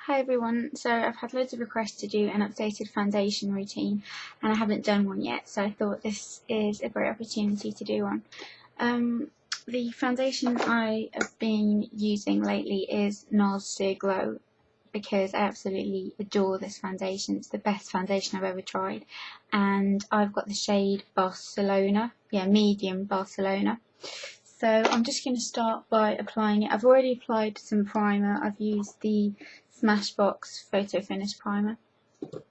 Hi everyone, so I've had loads of requests to do an updated foundation routine and I haven't done one yet, so I thought this is a great opportunity to do one. The foundation I have been using lately is NARS Sheer Glow because I absolutely adore this foundation. It's the best foundation I've ever tried, and I've got the shade Barcelona, medium Barcelona. So I'm just going to start by applying it. I've already applied some primer. I've used the Smashbox Photo Finish Primer. So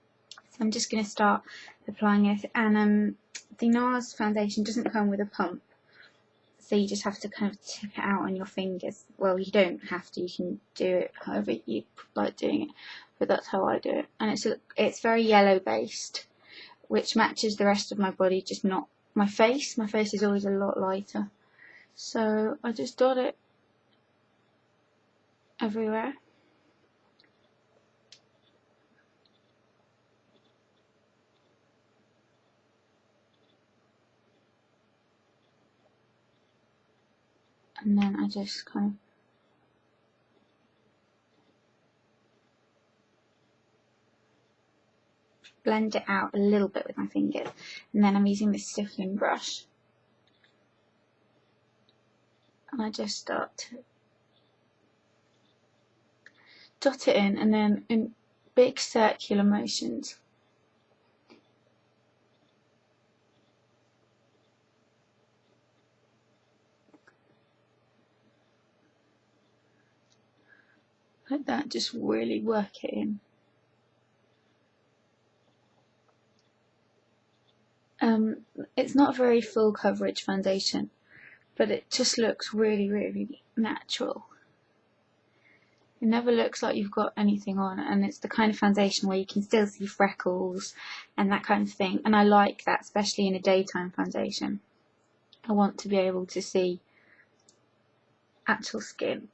I'm just going to start applying it. And the NARS foundation doesn't come with a pump, so you just have to kind of tip it out on your fingers. Well, you don't have to. You can do it however you like doing it, but that's how I do it. And it's very yellow based, which matches the rest of my body, just not my face. My face is always a lot lighter. So I just dot it everywhere. And then I just kind of blend it out a little bit with my fingers. And then I'm using this stiffening brush. And I just start to dot it in, and then in big circular motions. Like that, just really work it in. It's not a very full coverage foundation, but it just looks really, really natural. It never looks like you've got anything on, and it's the kind of foundation where you can still see freckles and that kind of thing, and I like that, especially in a daytime foundation. I want to be able to see actual skin.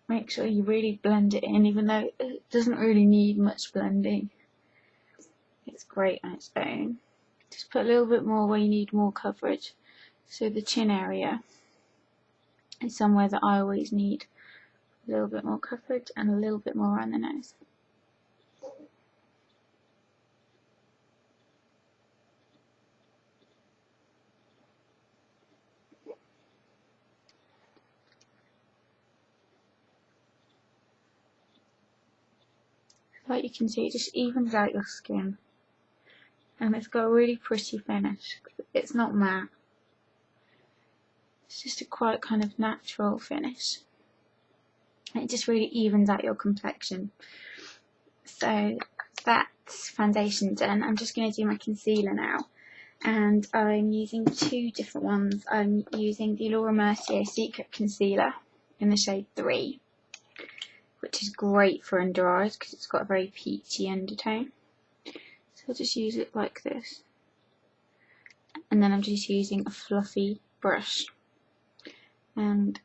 Make sure you really blend it in, even though it doesn't really need much blending. It's great on its own. Just put a little bit more where you need more coverage. So the chin area is somewhere that I always need a little bit more coverage, and a little bit more around the nose. Like you can see, it just evens out your skin, and it's got a really pretty finish. It's not matte, it's just a quite kind of natural finish. And it just really evens out your complexion. So that's foundation done. I'm just going to do my concealer now, and I'm using two different ones. I'm using the Laura Mercier Secret Concealer in the shade 3, which is great for under eyes because it's got a very peachy undertone. So I'll just use it like this, and then I'm just using a fluffy brush and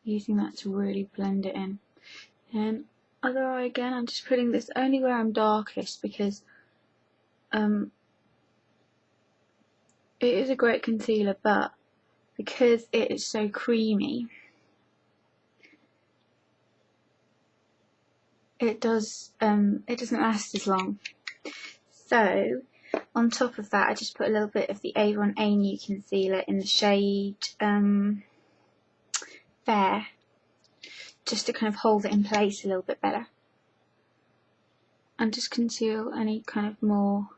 using that to really blend it in. And other eye again, I'm just putting this only where I'm darkest because it is a great concealer, but because it is so creamy, it doesn't last as long. So on top of that, I just put a little bit of the Avon A-New concealer in the shade Fair, just to kind of hold it in place a little bit better, and just conceal any kind of more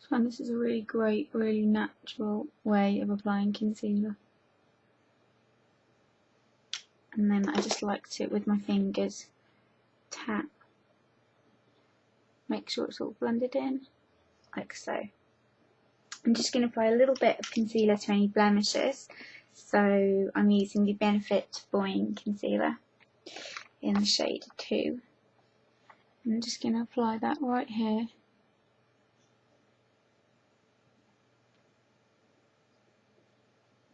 and this is a really great, really natural way of applying concealer. and then I just like to, with my fingers, tap, make sure it's all blended in, like so. I'm just going to apply a little bit of concealer to any blemishes, so I'm using the Benefit Boying Concealer in the shade 2. I'm just going to apply that right here.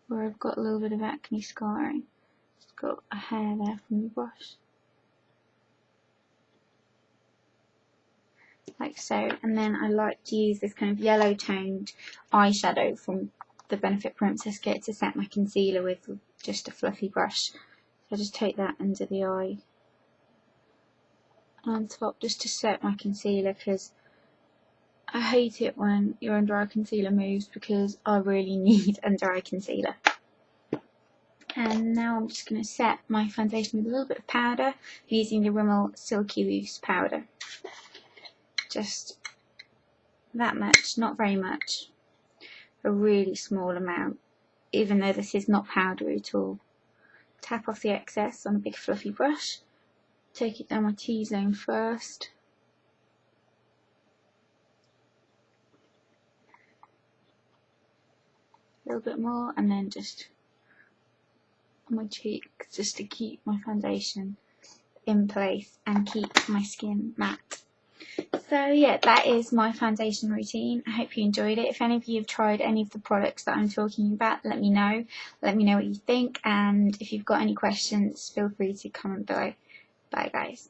Where I've got a little bit of acne scarring. Just got a hair there from the brush. Like so. And then I like to use this kind of yellow toned eyeshadow from the Benefit Princess Kit to set my concealer with just a fluffy brush. So I just take that under the eye and on top just to set my concealer, because I hate it when your under eye concealer moves, because I really need under eye concealer. And now I'm just going to set my foundation with a little bit of powder, using the Rimmel Silky Loose powder. Just that much, not very much, a really small amount, even though this is not powdery at all. Tap off the excess on a big fluffy brush, take it down my T-zone first. A little bit more, and then just on my cheeks, just to keep my foundation in place and keep my skin matte. So yeah, that is my foundation routine. I hope you enjoyed it. If any of you have tried any of the products that I'm talking about, let me know. Let me know what you think, and if you've got any questions, feel free to comment below. Bye guys.